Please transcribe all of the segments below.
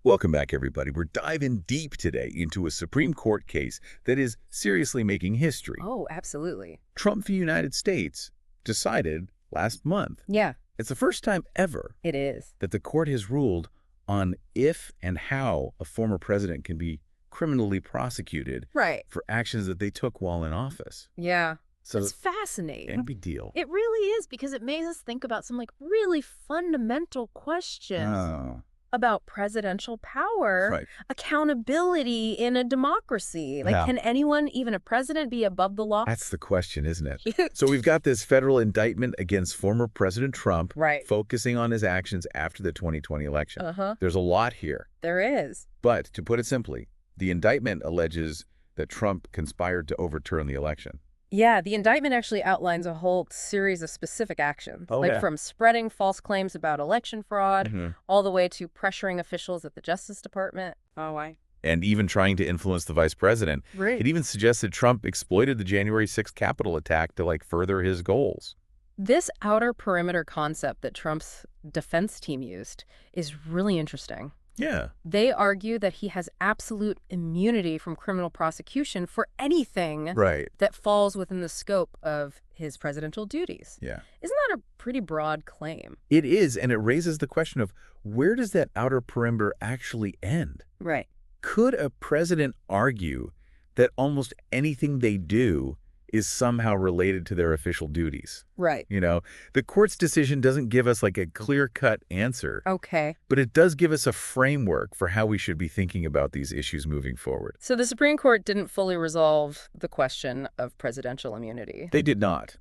Welcome back, everybody. We're diving deep today into a Supreme Court case that is seriously making history. Oh, absolutely. Trump v. United States decided last month. Yeah, It's the first time ever it is. that the court has ruled on if and how a former president can be criminally prosecuted Right. for actions that they took while in office. Yeah. So, It's fascinating. big deal. It really is, because it makes us think about some really fundamental questions Oh, about presidential power, right. accountability in a democracy. Yeah. Can anyone, even a president, be above the law? That's the question, isn't it? So we've got this federal indictment against former President Trump, Right. focusing on his actions after the 2020 election. There's a lot here. There is. But to put it simply, the indictment alleges that Trump conspired to overturn the election. Yeah, the indictment actually outlines a whole series of specific actions, from spreading false claims about election fraud all the way to pressuring officials at the Justice Department. And even trying to influence the vice president. Right. It even suggested Trump exploited the January 6th Capitol attack to further his goals. This outer perimeter concept that Trump's defense team used is really interesting. Yeah. They argue that he has absolute immunity from criminal prosecution for anything Right. that falls within the scope of his presidential duties. Yeah. Isn't that a pretty broad claim? It is, and it raises the question of where does that outer perimeter actually end? Right. Could a president argue that almost anything they do is somehow related to their official duties? Right. The court's decision doesn't give us a clear-cut answer, Okay. but it does give us a framework for how we should be thinking about these issues moving forward. So the Supreme Court didn't fully resolve the question of presidential immunity. They did not.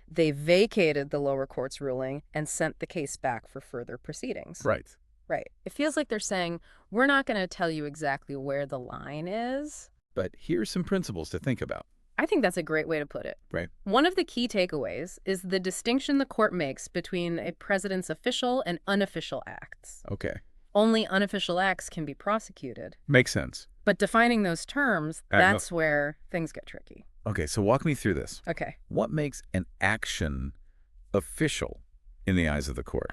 They vacated the lower court's ruling and sent the case back for further proceedings. Right. Right. It feels like they're saying, we're not going to tell you exactly where the line is. But here's some principles to think about. I think that's a great way to put it. Right. One of the key takeaways is the distinction the court makes between a president's official and unofficial acts. Okay. Only unofficial acts can be prosecuted. Makes sense. But defining those terms, that's where things get tricky. Okay, so walk me through this. Okay. What makes an action official in the eyes of the court?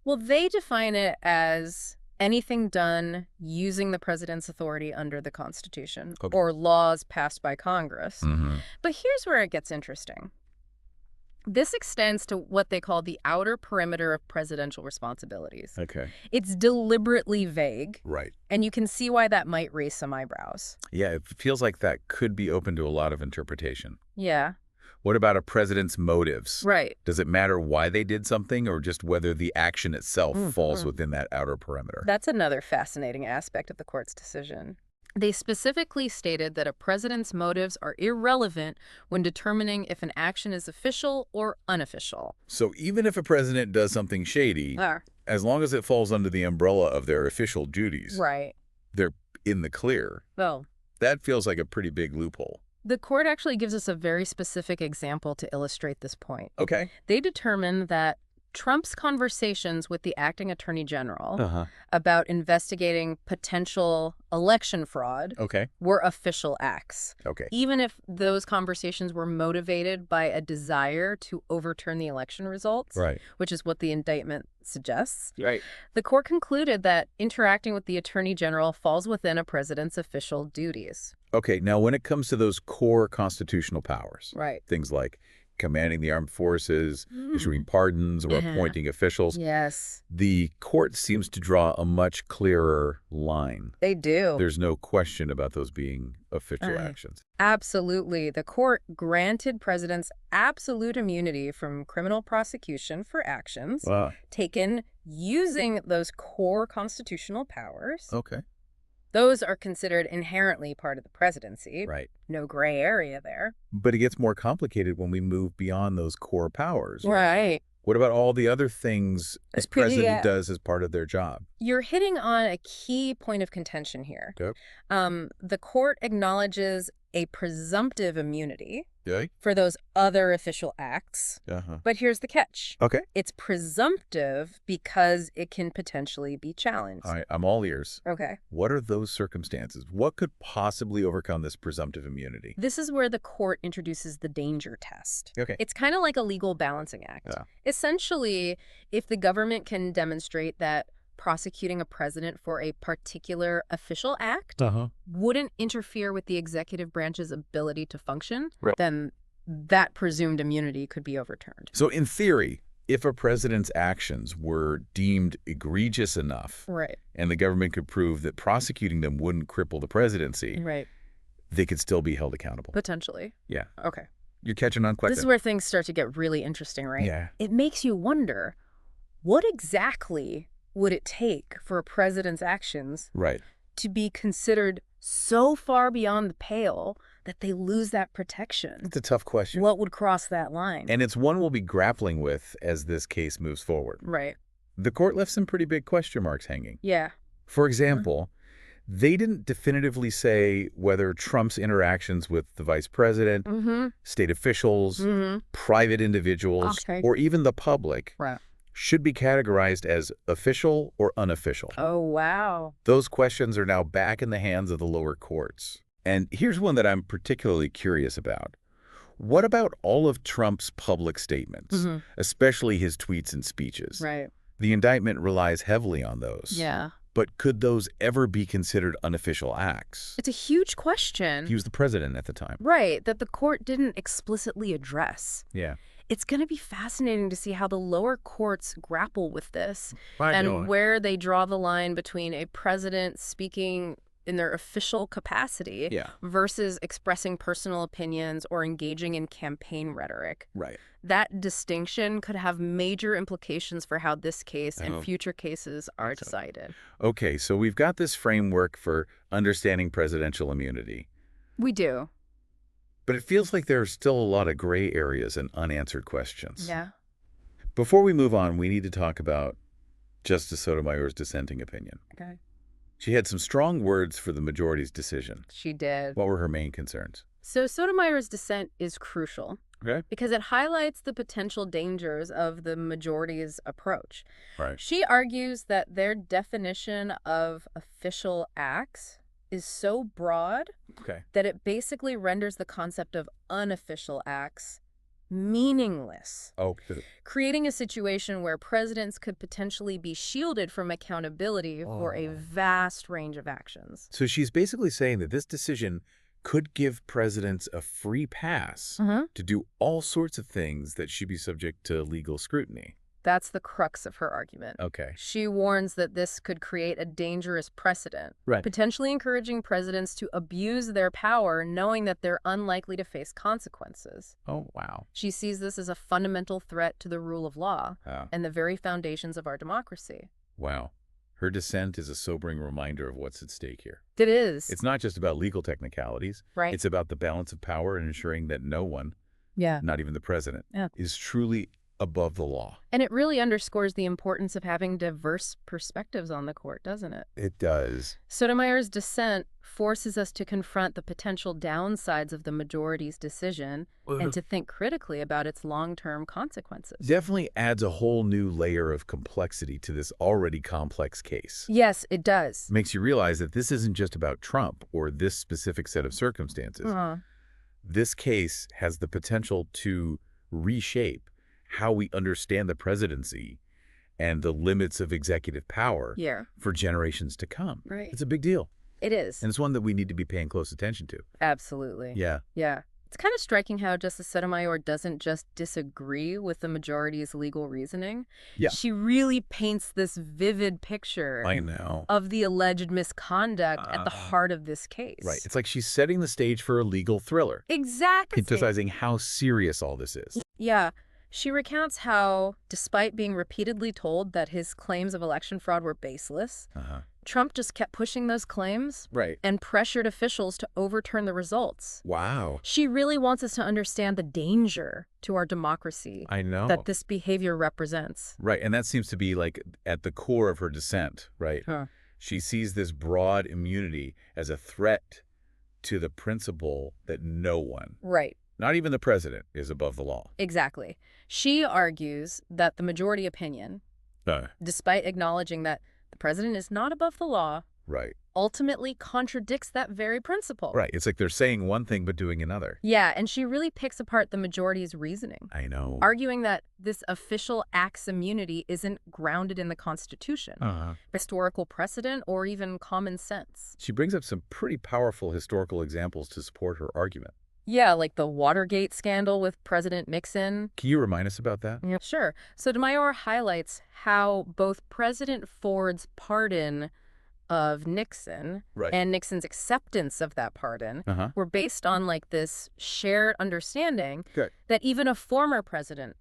Well, they define it as anything done using the president's authority under the Constitution or laws passed by Congress. But here's where it gets interesting. This extends to what they call the outer perimeter of presidential responsibilities. Okay. It's deliberately vague. Right. And you can see why that might raise some eyebrows. Yeah, it feels like that could be open to a lot of interpretation. Yeah. What about a president's motives? Right. Does it matter why they did something or just whether the action itself falls within that outer perimeter? That's another fascinating aspect of the court's decision. They specifically stated that a president's motives are irrelevant when determining if an action is official or unofficial. So even if a president does something shady, as long as it falls under the umbrella of their official duties, Right. they're in the clear. Well, That feels like a pretty big loophole. the court actually gives us a very specific example to illustrate this point. Okay. They determined that Trump's conversations with the acting attorney general about investigating potential election fraud were official acts. Okay. Even if those conversations were motivated by a desire to overturn the election results, Right. which is what the indictment suggests, Right. the court concluded that interacting with the attorney general falls within a president's official duties. Okay, now when it comes to those core constitutional powers, Right. things like commanding the armed forces, issuing pardons, or appointing officials, Yes. the court seems to draw a much clearer line. They do. There's no question about those being official actions. Absolutely. The court granted presidents absolute immunity from criminal prosecution for actions taken using those core constitutional powers. Okay. Those are considered inherently part of the presidency. Right. No gray area there. But it gets more complicated when we move beyond those core powers. Right. What about all the other things a president does as part of their job? You're hitting on a key point of contention here. Yep. The court acknowledges a presumptive immunity Okay. for those other official acts. But here's the catch. Okay. It's presumptive because it can potentially be challenged. All right, I'm all ears. Okay. What are those circumstances? What could possibly overcome this presumptive immunity? This is where the court introduces the danger test. Okay. It's kind of like a legal balancing act. Yeah. Essentially, if the government can demonstrate that prosecuting a president for a particular official act Uh-huh. wouldn't interfere with the executive branch's ability to function, Right. then that presumed immunity could be overturned. So in theory, if a president's actions were deemed egregious enough Right. and the government could prove that prosecuting them wouldn't cripple the presidency, Right. they could still be held accountable. Potentially. Yeah. Okay. You're catching on quite This is where things start to get really interesting, right? Yeah. It makes you wonder, what exactly would it take for a president's actions Right. to be considered so far beyond the pale that they lose that protection? It's a tough question. What would cross that line? And it's one we'll be grappling with as this case moves forward. Right. The court left some pretty big question marks hanging. Yeah. For example, they didn't definitively say whether Trump's interactions with the vice president, state officials, private individuals, Okay. or even the public Right. should be categorized as official or unofficial. Oh, wow. Those questions are now back in the hands of the lower courts. And here's one that I'm particularly curious about. What about all of Trump's public statements, especially his tweets and speeches? Right. The indictment relies heavily on those. Yeah. But could those ever be considered unofficial acts? It's a huge question. He was the president at the time. Right, that the court didn't explicitly address. Yeah. It's going to be fascinating to see how the lower courts grapple with this I know. and where they draw the line between a president speaking in their official capacity versus expressing personal opinions or engaging in campaign rhetoric. Right. That distinction could have major implications for how this case and future cases are decided. Okay, so we've got this framework for understanding presidential immunity. We do. But it feels like there are still a lot of gray areas and unanswered questions. Yeah. Before we move on, we need to talk about Justice Sotomayor's dissenting opinion. Okay. She had some strong words for the majority's decision. She did. What were her main concerns? So Sotomayor's dissent is crucial because it highlights the potential dangers of the majority's approach. Right. She argues that their definition of official acts is so broad that it basically renders the concept of unofficial acts meaningless, creating a situation where presidents could potentially be shielded from accountability for a vast range of actions. So she's basically saying that this decision could give presidents a free pass to do all sorts of things that should be subject to legal scrutiny. That's the crux of her argument. Okay. She warns that this could create a dangerous precedent, potentially encouraging presidents to abuse their power knowing that they're unlikely to face consequences. Oh, wow. She sees this as a fundamental threat to the rule of law and the very foundations of our democracy. Wow. Her dissent is a sobering reminder of what's at stake here. It is. It's not just about legal technicalities. Right. It's about the balance of power and ensuring that no one, not even the president, is truly above the law. And it really underscores the importance of having diverse perspectives on the court, doesn't it? It does. Sotomayor's dissent forces us to confront the potential downsides of the majority's decision and to think critically about its long-term consequences. Definitely adds a whole new layer of complexity to this already complex case. Yes, it does. Makes you realize that this isn't just about Trump or this specific set of circumstances. This case has the potential to reshape how we understand the presidency and the limits of executive power for generations to come. Right. It's a big deal. It is. And it's one that we need to be paying close attention to. Absolutely. Yeah. Yeah. It's kind of striking how Justice Sotomayor doesn't just disagree with the majority's legal reasoning. Yeah. She really paints this vivid picture of the alleged misconduct at the heart of this case. Right. It's like she's setting the stage for a legal thriller. Exactly. Emphasizing how serious all this is. Yeah. She recounts how, despite being repeatedly told that his claims of election fraud were baseless, Trump just kept pushing those claims and pressured officials to overturn the results. Wow. She really wants us to understand the danger to our democracy that this behavior represents. Right. And that seems to be like at the core of her dissent, right? She sees this broad immunity as a threat to the principle that no one, not even the president, is above the law. Exactly. She argues that the majority opinion, despite acknowledging that the president is not above the law, ultimately contradicts that very principle. Right. It's like they're saying one thing but doing another. Yeah, and she really picks apart the majority's reasoning, I know. arguing that this official acts immunity isn't grounded in the Constitution, historical precedent, or even common sense. She brings up some pretty powerful historical examples to support her argument. Yeah, like the Watergate scandal with President Nixon. Can you remind us about that? Yeah, sure. Sotomayor highlights how both President Ford's pardon of Nixon and Nixon's acceptance of that pardon were based on like this shared understanding that even a former president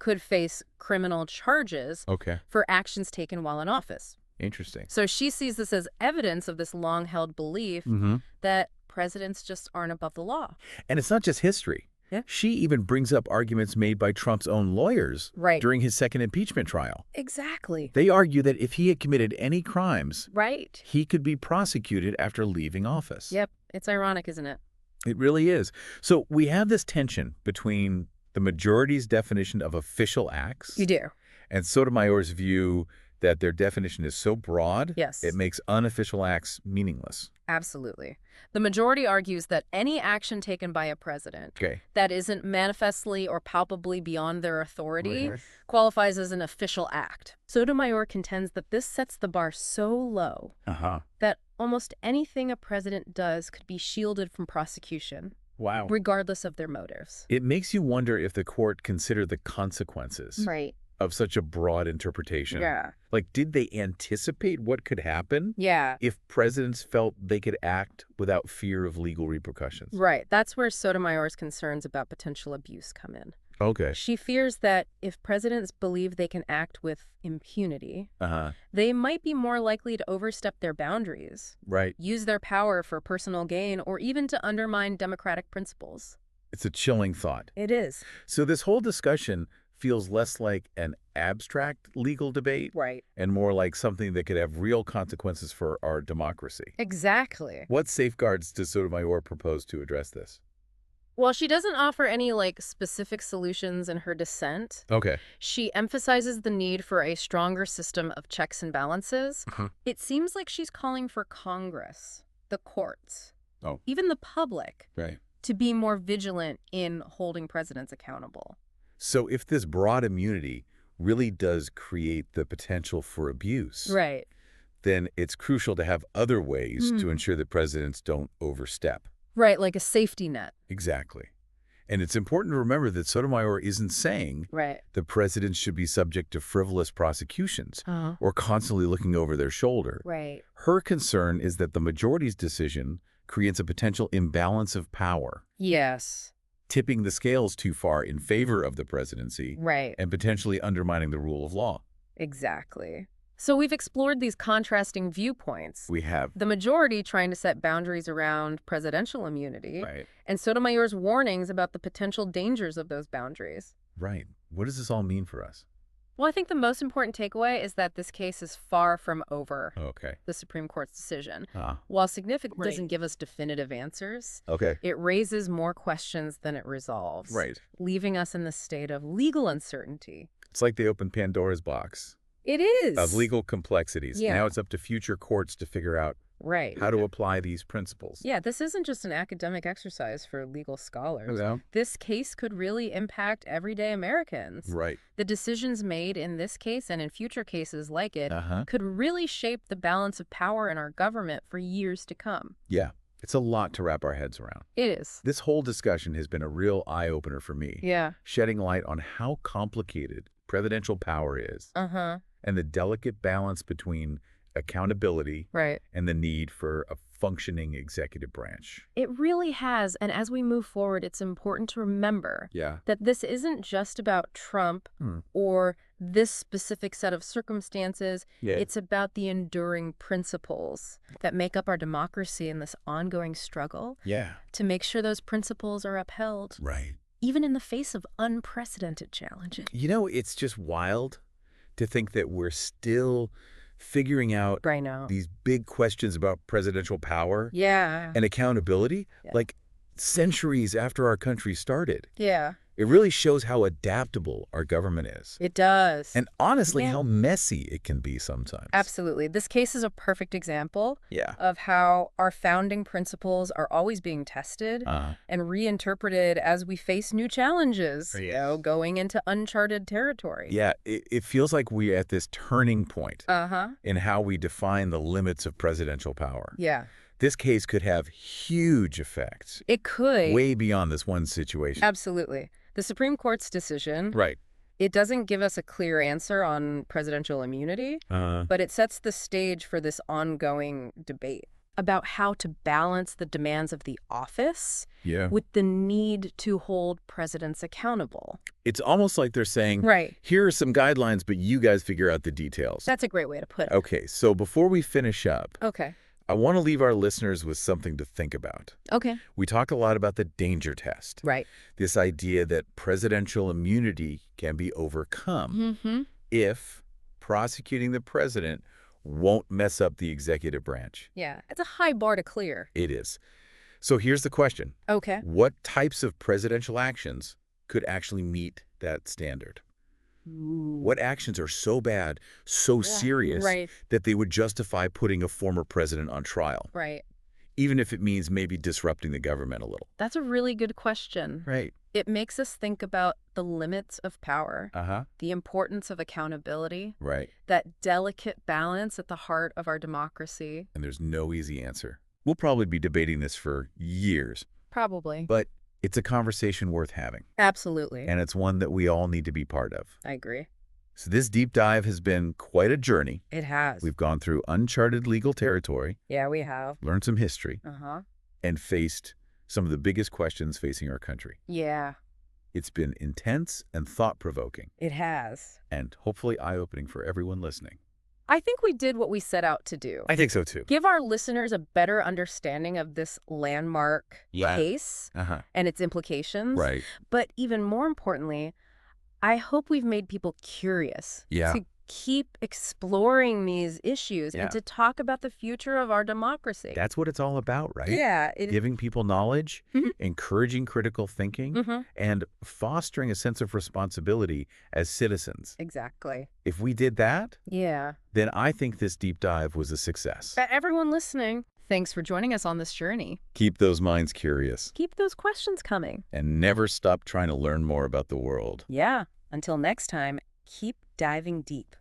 could face criminal charges for actions taken while in office. Interesting. So she sees this as evidence of this long-held belief that presidents just aren't above the law. And it's not just history. Yeah. She even brings up arguments made by Trump's own lawyers during his second impeachment trial. Exactly. They argue that if he had committed any crimes, Right. he could be prosecuted after leaving office. Yep. It's ironic, isn't it? It really is. So we have this tension between the majority's definition of official acts You do. and Sotomayor's view that their definition is so broad, Yes. it makes unofficial acts meaningless. Absolutely. The majority argues that any action taken by a president that isn't manifestly or palpably beyond their authority qualifies as an official act. Sotomayor contends that this sets the bar so low that almost anything a president does could be shielded from prosecution. Wow. Regardless of their motives. It makes you wonder if the court considered the consequences Right. of such a broad interpretation. Yeah. Like, did they anticipate what could happen Yeah. if presidents felt they could act without fear of legal repercussions? Right. That's where Sotomayor's concerns about potential abuse come in. Okay. She fears that if presidents believe they can act with impunity, they might be more likely to overstep their boundaries, use their power for personal gain, or even to undermine democratic principles. It's a chilling thought. It is. So this whole discussion feels less like an abstract legal debate and more like something that could have real consequences for our democracy. Exactly. What safeguards does Sotomayor propose to address this? Well, she doesn't offer any specific solutions in her dissent. Okay. She emphasizes the need for a stronger system of checks and balances. It seems like she's calling for Congress, the courts, even the public, to be more vigilant in holding presidents accountable. So if this broad immunity really does create the potential for abuse, then it's crucial to have other ways to ensure that presidents don't overstep. Right, like a safety net. Exactly. And it's important to remember that Sotomayor isn't saying the presidents should be subject to frivolous prosecutions or constantly looking over their shoulder. Her concern is that the majority's decision creates a potential imbalance of power. Yes. Tipping the scales too far in favor of the presidency and potentially undermining the rule of law. Exactly. So we've explored these contrasting viewpoints. We have. The majority trying to set boundaries around presidential immunity, and Sotomayor's warnings about the potential dangers of those boundaries. Right. What does this all mean for us? Well, I think the most important takeaway is that this case is far from over the Supreme Court's decision. While significant doesn't give us definitive answers, it raises more questions than it resolves, leaving us in the state of legal uncertainty. It's like they opened Pandora's box. It is. Of legal complexities. Now it's up to future courts to figure out how to apply these principles. Yeah, this isn't just an academic exercise for legal scholars. This case could really impact everyday Americans. The decisions made in this case and in future cases like it could really shape the balance of power in our government for years to come. Yeah, it's a lot to wrap our heads around. It is. This whole discussion has been a real eye-opener for me. Shedding light on how complicated presidential power is and the delicate balance between accountability and the need for a functioning executive branch. It really has. And as we move forward, it's important to remember that this isn't just about Trump or this specific set of circumstances. It's about the enduring principles that make up our democracy in this ongoing struggle to make sure those principles are upheld. Even in the face of unprecedented challenges. You know, it's just wild to think that we're still figuring out these big questions about presidential power and accountability like centuries after our country started. It really shows how adaptable our government is. It does. And honestly, Yeah. how messy it can be sometimes. Absolutely. This case is a perfect example Yeah. of how our founding principles are always being tested and reinterpreted as we face new challenges, going into uncharted territory. Yeah, it feels like we're at this turning point in how we define the limits of presidential power. Yeah. This case could have huge effects. It could. Way beyond this one situation. Absolutely. The Supreme Court's decision, Right. it doesn't give us a clear answer on presidential immunity, but it sets the stage for this ongoing debate about how to balance the demands of the office with the need to hold presidents accountable. It's almost like they're saying, right, here are some guidelines, but you guys figure out the details. That's a great way to put it. Okay, so before we finish up, Okay. I want to leave our listeners with something to think about. Okay. We talk a lot about the danger test. Right. This idea that presidential immunity can be overcome if prosecuting the president won't mess up the executive branch. Yeah, it's a high bar to clear. It is. So here's the question. Okay. What types of presidential actions could actually meet that standard? What actions are so bad, so serious, that they would justify putting a former president on trial? Right. Even if it means maybe disrupting the government a little. That's a really good question. Right. It makes us think about the limits of power, the importance of accountability, that delicate balance at the heart of our democracy. And there's no easy answer. We'll probably be debating this for years. Probably. But it's a conversation worth having. Absolutely. And it's one that we all need to be part of. I agree. So this deep dive has been quite a journey. It has. We've gone through uncharted legal territory. Yeah, we have. Learned some history. And faced some of the biggest questions facing our country. Yeah. It's been intense and thought-provoking. It has. And hopefully eye-opening for everyone listening. I think we did what we set out to do. I think so, too. Give our listeners a better understanding of this landmark case and its implications. Right. But even more importantly, I hope we've made people curious to keep exploring these issues and to talk about the future of our democracy. That's what it's all about, right? Yeah. Giving people knowledge, encouraging critical thinking, and fostering a sense of responsibility as citizens. Exactly. If we did that, yeah, then I think this deep dive was a success. Everyone listening, thanks for joining us on this journey. Keep those minds curious. Keep those questions coming. And never stop trying to learn more about the world. Yeah. Until next time, keep diving deep.